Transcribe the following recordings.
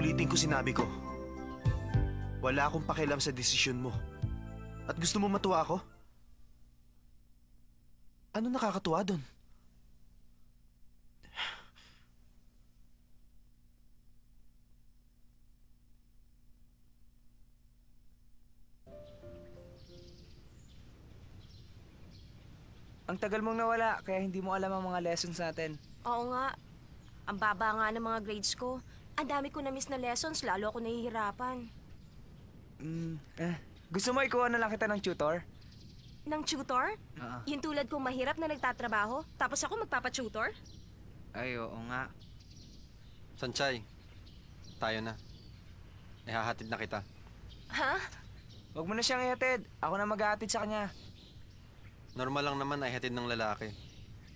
Ulitin ko sinabi ko. Wala akong pakialam sa desisyon mo. At gusto mo matuwa ako? Ano nakakatuwa doon? Ang tagal mong nawala, kaya hindi mo alam ang mga lessons natin. Oo nga. Ang baba nga ng mga grades ko. Ang dami ko na-miss na lessons, lalo ako nahihirapan. Gusto mo ikuha na lang kita ng tutor? Ng tutor? Yung tulad kong mahirap na nagtatrabaho, tapos ako magpapa-tutor? Ay, oo nga. Sanchay, tayo na. Ihahatid na kita. Ha? Huwag mo na siyang ihatid. Ako na mag-ahatid sa kanya. Normal lang naman ay hatid ng lalaki.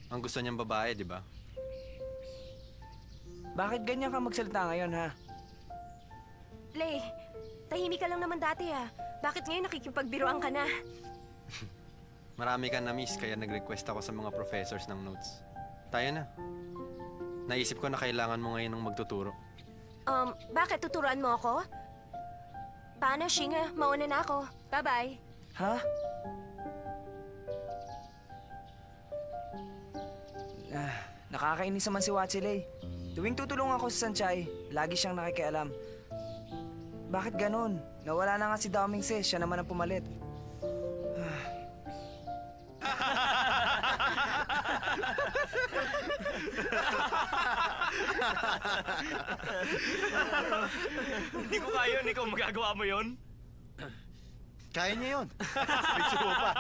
Ang gusto niyang babae, di ba? Bakit ganyan ka magsalita ngayon, ha? Lay, tahimik ka lang naman dati ah. Bakit ngayon nakikipagbiruan ka na? Marami ka na-miss, kaya nag-request ako sa mga professors ng notes. Tayo na. Naisip ko na kailangan mo ngayon ng magtuturo. Bakit tuturuan mo ako? Paano, Shinga? Mauna na ako. Bye-bye. Ha? Nakakainis naman si Watsilay. Tuwing tutulong ako sa Sanchay, lagi siyang nakikialam. Bakit ganun? Nawala na nga si Daming Sis, siya naman ang pumalit. Hindi ko kaya yun. Ikaw magagawa mo yun? Kaya niya yun. Bigsuko pa.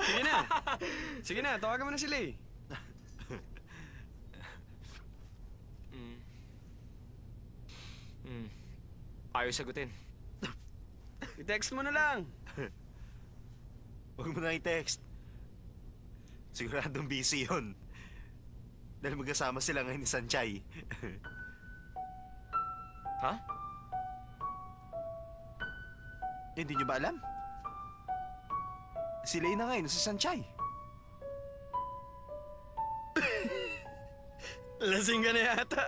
Sige na. Sige na, tawagan mo na sila eh. Ayaw sagutin. I-text mo na lang. Huwag mo na i-text. Siguradong busy yun. Dahil magkasama sila ngayon ni Sanchay. Ha? Hindi niyo ba alam? Si Leyna ngayon si Sanchay. Lasing ka na yata.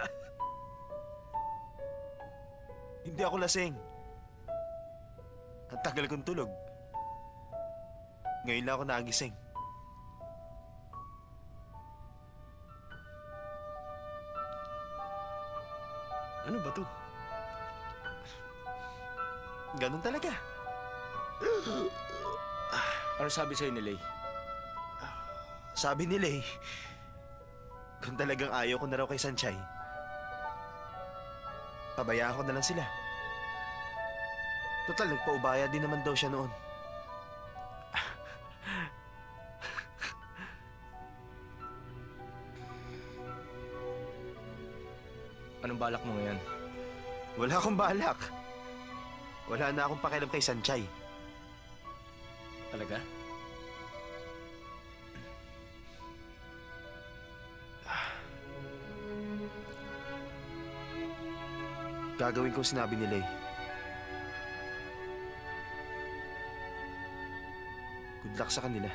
Hindi ako lasing. Ang tagal kong tulog. Ngayon lang ako nagising. Ano ba to? Ganun talaga. Ano sabi sa'yo ni Lay? Sabi ni Lay, kung talagang ayaw ko na raw kay Sanchay, pabayaan ko na lang sila. Total, nagpaubaya din naman daw siya noon. Anong balak mo ngayon? Wala akong balak. Wala na akong pakialam kay Sanchay. Talaga? Gagawin ko sinabi ni Lay. Good luck sa kanila.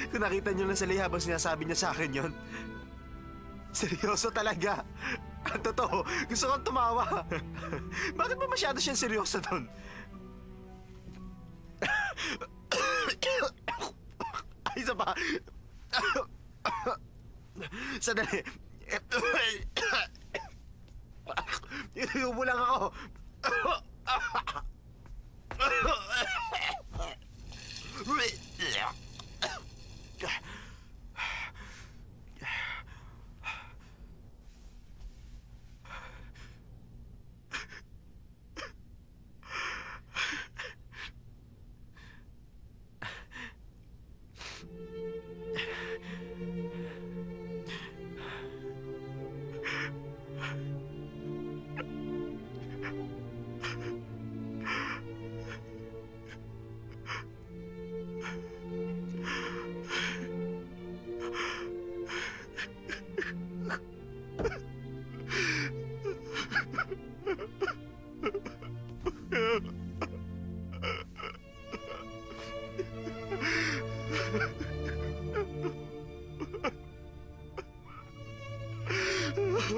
Kung nakita niyo lang si Lay habang sinasabi niya sa akin yon. Seryoso talaga. Ang totoo, gusto kong tumawa. Bakit ba masyado siyang seryoso doon? Ay, isa pa. Sandali. Inuubo lang ako.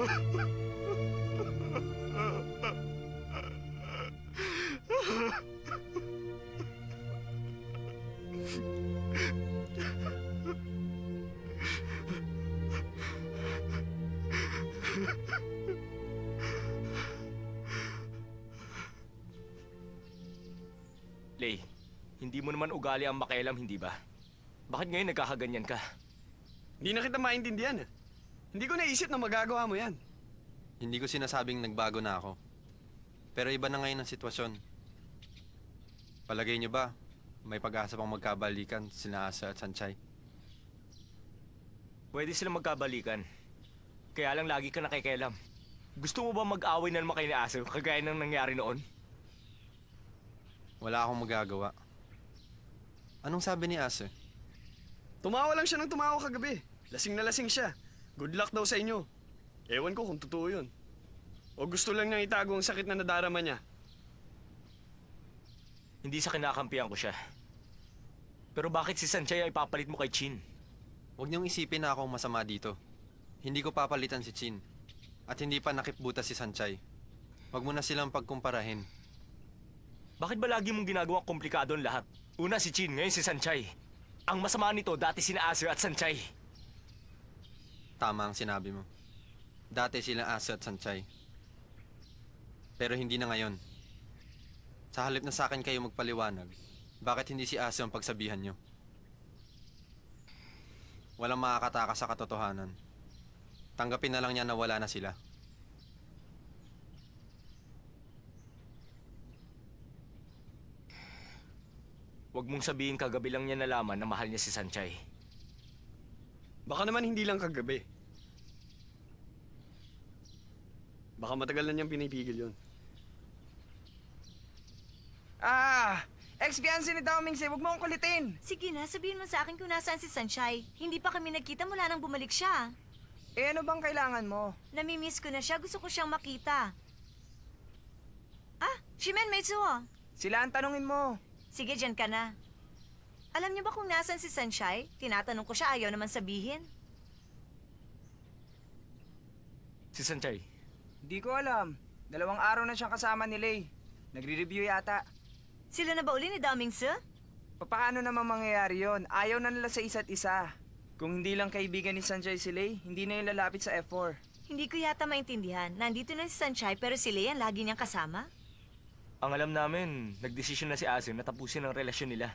Lay, hindi mo naman ugali ang makialam, hindi ba? Bakit ngayon nagkakaganyan ka? Hindi na kita maintindihan. Hindi ko naisip na magagawa mo yan. Hindi ko sinasabing nagbago na ako. Pero iba na ngayon ang sitwasyon. Palagay niyo ba, may pag-asa pang magkabalikan sina Asa at Sanchay? Pwede silang magkabalikan. Kaya lang lagi ka nakikialam. Gusto mo ba mag-away na naman kayo ni Aso, kagaya ng nangyari noon? Wala akong magagawa. Anong sabi ni Asa? Tumawa lang siya ng tumawa kagabi. Lasing na lasing siya. Good luck daw sa inyo. Ewan ko kung totoo yun. O gusto lang niyang itago ang sakit na nadarama niya. Hindi sa kinakampihan ko siya. Pero bakit si Sanchay ay papalit mo kay Chin? Huwag niyong isipin na ako ang masama dito. Hindi ko papalitan si Chin. At hindi pa nakipbuta si Sanchay. Huwag mo na silang pagkumparahin. Bakit ba lagi mong ginagawang komplikado ang lahat? Una si Chin, ngayon si Sanchay. Ang masama nito, dati sina Aser at Sanchay. Tama ang sinabi mo. Dati sila Asa at Sanchay. Pero hindi na ngayon. Sa halip na sa akin kayo magpaliwanag, bakit hindi si Asa ang pagsabihan nyo? Walang makakatakas sa katotohanan. Tanggapin na lang niya na wala na sila. Huwag mong sabihin kagabi lang niya nalaman na mahal niya si Sanchay. Baka naman hindi lang kagabi. Baka matagal na niyang pinipigil yun. Ex-fiancé ni Dao Mingse, huwag mo akong kulitin. Sige na, sabihin mo sa akin kung nasaan si Sanchay. Hindi pa kami nagkita mula nang bumalik siya. Eh, ano bang kailangan mo? Namimiss ko na siya, gusto ko siyang makita. Shimen Metsuo. Sila ang tanungin mo. Sige, dyan ka na. Alam niyo ba kung nasaan si Sanchay? Tinatanong ko siya, ayaw naman sabihin. Si Sanchay? Hindi ko alam. 2 araw na siyang kasama ni Lay. Nagre-review yata. Sila na ba uli ni Damingse? Paano naman mangyayari yon? Ayaw na nila sa isa't isa. Kung hindi lang kaibigan ni Sanchay si Lay, hindi na yung lalapit sa F4. Hindi ko yata maintindihan. Nandito na si Sanchay pero si Lei ang lagi niyang kasama? Ang alam namin, nagdesisyon na si Asim na tapusin ang relasyon nila.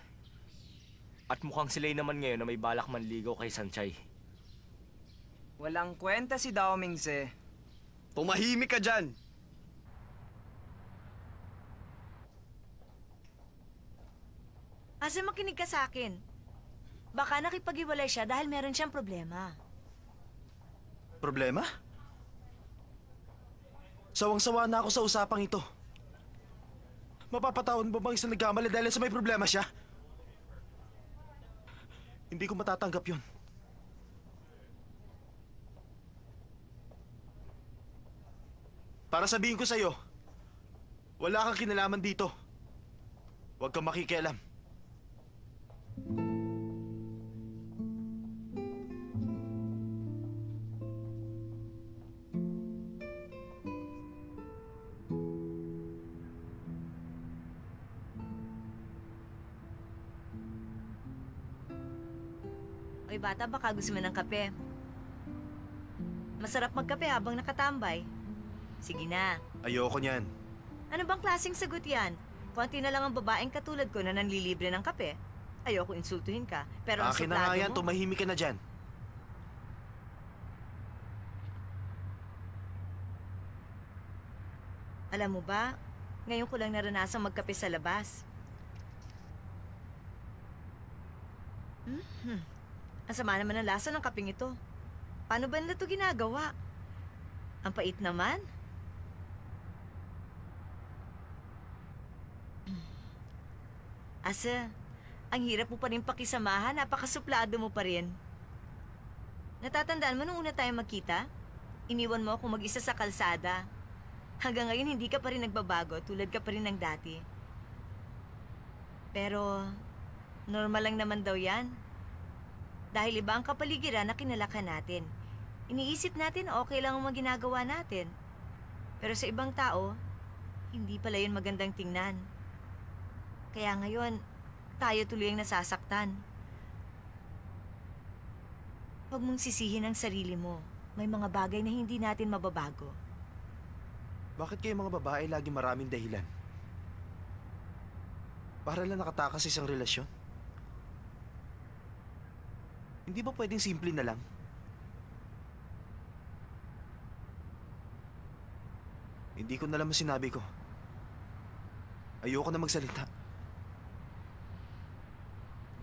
At mukhang si Lei naman ngayon na may balak manligaw kay Sanchay. Walang kwenta si Dao Mingse. Tumahimik ka dyan! Asa makinig ka sa akin. Baka nakipag-iwalay siya dahil meron siyang problema. Problema? Sawang-sawa na ako sa usapang ito. Mapapatawad mo bang isang nagkamali dahil sa may problema siya? Hindi ko matatanggap yun. Para sabihin ko sa'yo, wala kang kinalaman dito. Huwag kang makikialam. Oy bata, baka gusto mo ng kape. Masarap magkape habang nakatambay. Sige na. Ayoko niyan. Ano bang klaseng sagot yan? Konti na lang ang babaeng katulad ko na nanlilibre ng kape. Ayoko insultuhin ka, pero ang Akin na nga suplado yan, mo... tumahimik ka na dyan. Alam mo ba, ngayon ko lang naranasang magkape sa labas. Ang sama naman ang lasa ng kapeng ito. Paano ba nila ito ginagawa? Ang pait naman. Asa, ang hirap mo pa rin pakisamahan, napakasuplado mo pa rin. Natatandaan mo nung una tayong magkita? Iniwan mo ako mag-isa sa kalsada. Hanggang ngayon hindi ka pa rin nagbabago, tulad ka pa rin ng dati. Pero, normal lang naman daw yan. Dahil iba ang kapaligiran na kinalakhan natin. Iniisip natin okay lang ang mga ginagawa natin. Pero sa ibang tao, hindi pala yun magandang tingnan. Kaya ngayon, tayo tuloy ang nasasaktan. Huwag mong sisihin ang sarili mo. May mga bagay na hindi natin mababago. Bakit kayo mga babae lagi maraming dahilan? Para lang nakatakas sa isang relasyon? Hindi ba pwedeng simple na lang? Hindi ko na lang sinabi ko. Ayoko na magsalita.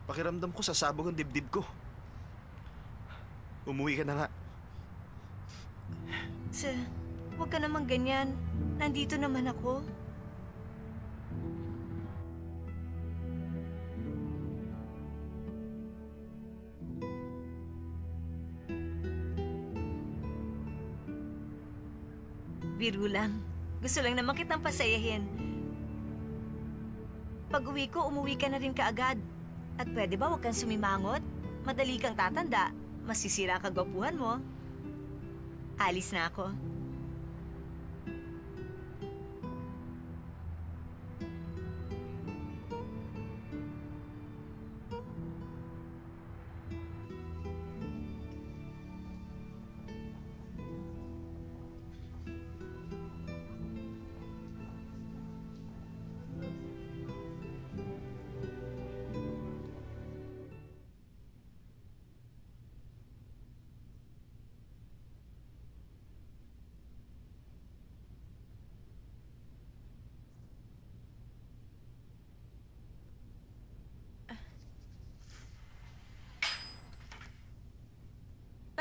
Pakiramdam ko sasabog ang dibdib ko. Umuwi ka na nga. Sir, huwag ka naman ganyan. Nandito naman ako. Biro lang. Gusto lang naman kitang pasayahin. Pag uwi ko, umuwi ka na rin kaagad. At pwede ba huwag kang sumimangot? Madali kang tatanda. Masisira ang kagwapuhan mo. Alis na ako.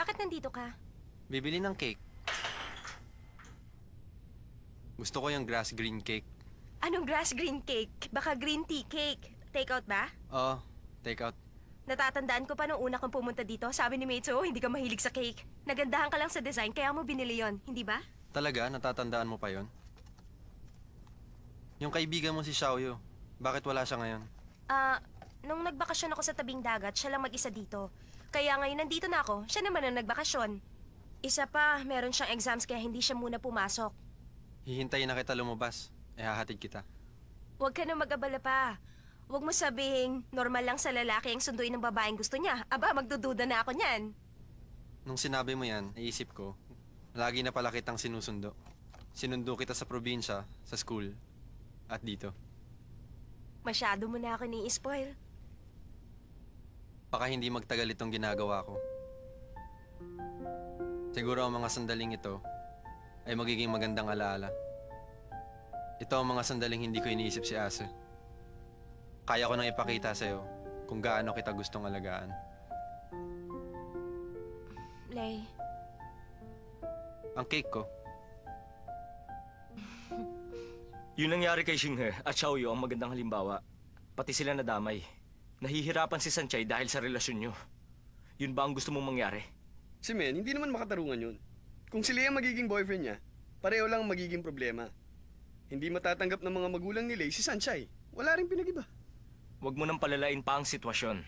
Bakit nandito ka? Bibili ng cake. Gusto ko yung grass green cake. Anong grass green cake? Baka green tea cake. Take out ba? Oo, take out. Natatandaan ko pa nung una kang pumunta dito, sabi ni Meitzo, hindi ka mahilig sa cake. Nagandahan ka lang sa design, kaya mo binili yon, hindi ba? Talaga? Natatandaan mo pa yon? Yung kaibigan mo si Xiaoyu, bakit wala siya ngayon? Nung nagbakasyon ako sa tabing dagat, siya lang mag-isa dito. Kaya ngayon nandito na ako, siya naman ang nagbakasyon. Isa pa, meron siyang exams kaya hindi siya muna pumasok. Hihintayin na kita lumabas. Hahatid kita. Huwag ka na mag-abala pa. Huwag mo sabihing normal lang sa lalaki ang sunduin ng babaeng gusto niya. Aba, magdududa na ako niyan. Nung sinabi mo yan, naisip ko, lagi na pala kitang sinusundo. Sinundo kita sa probinsya, sa school, at dito. Masyado mo na ako ni-spoil. Baka hindi magtagal itong ginagawa ko. Siguro ang mga sandaling ito ay magiging magandang alaala. Ito ang mga sandaling hindi ko iniisip si Ase. Kaya ko nang ipakita sa'yo kung gaano kita gustong alagaan. Lay, Ang cake ko, Yun nangyari kay Xinghe at Xiaoyu ang magandang halimbawa. Pati sila nadamay. Nahihirapan si Sanchay dahil sa relasyon nyo. Yun ba ang gusto mong mangyari? Si Men, hindi naman makatarungan yun. Kung sila yung magiging boyfriend niya, pareho lang ang magiging problema. Hindi matatanggap ng mga magulang ni Lei si Sanchay. Wala rin pinag-iba. Huwag mo nang palalain pa ang sitwasyon.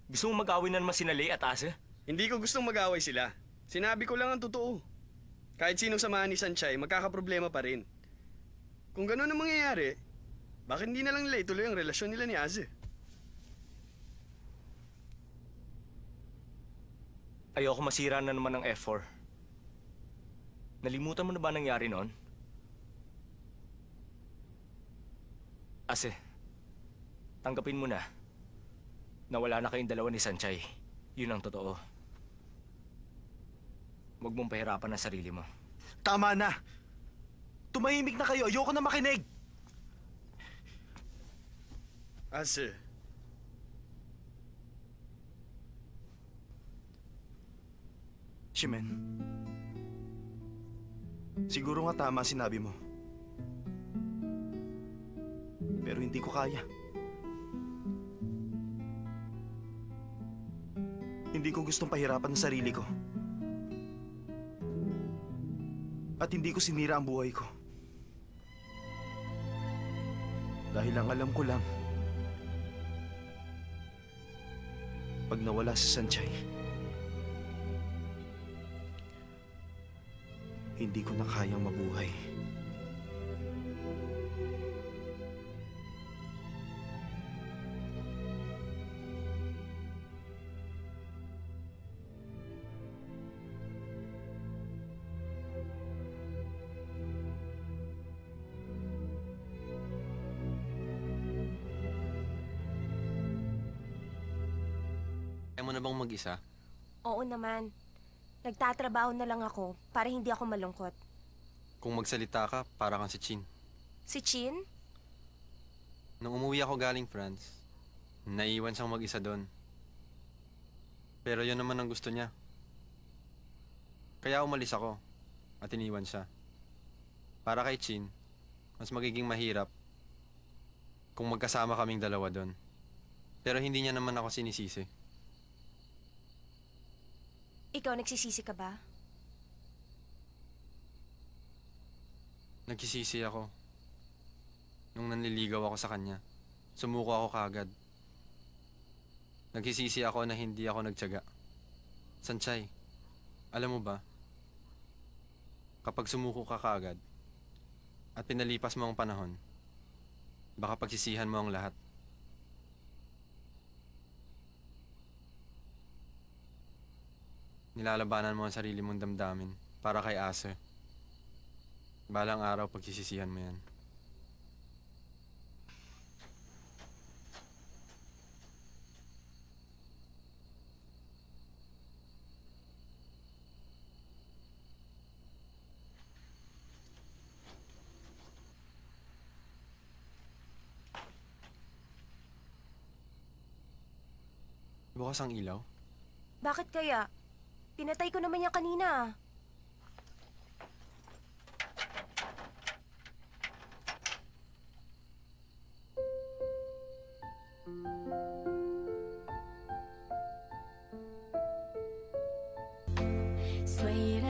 Gusto mong mag-away na naman sina Lei at Ase? Hindi ko gustong mag-away sila. Sinabi ko lang ang totoo. Kahit sinong samahan ni Sanchay, magkakaproblema pa rin. Kung gano'n ang mangyayari, bakit hindi na lang nila ituloy ang relasyon nila ni Aze? Ayoko masira na naman ng F4. Nalimutan mo na ba nangyari noon? Ase, tanggapin mo na wala na kayong dalawa ni Sanchay. Yun ang totoo. Huwag mong pahirapan ang sarili mo. Tama na! Tumahimik na kayo! Ayoko na makinig! Aze, Shimen, siguro nga tama sinabi mo. Pero hindi ko kaya. Hindi ko gustong pahirapan ang sarili ko. At hindi ko sinira ang buhay ko. Dahil ang alam ko lang, pag nawala si Sanchay, Hindi ko na kayang mabuhay. Kaya mo na bang mag-isa? Oo naman. Nagtatrabaho na lang ako para hindi ako malungkot. Kung magsalita ka, para kang si Chin. Si Chin? Nung umuwi ako galing France, naiwan siyang mag-isa doon. Pero yun naman ang gusto niya. Kaya umalis ako at iniwan siya. Para kay Chin, mas magiging mahirap kung magkasama kaming dalawa doon. Pero hindi niya naman ako sinisisi. Ikaw nagsisisi ka ba? Nagsisisi ako. Nung nanliligaw ako sa kanya, sumuko ako kaagad. Nagsisisi ako na hindi ako nagtiyaga. Sanchay, alam mo ba, kapag sumuko ka kaagad at pinalipas mo ang panahon, baka pagsisihan mo ang lahat. Nilalabanan mo ang sarili mong damdamin para kay Ase. Balang araw pagsisisihan mo yan. Bukas ang ilaw? Bakit kaya? Pinatay ko naman yan kanina.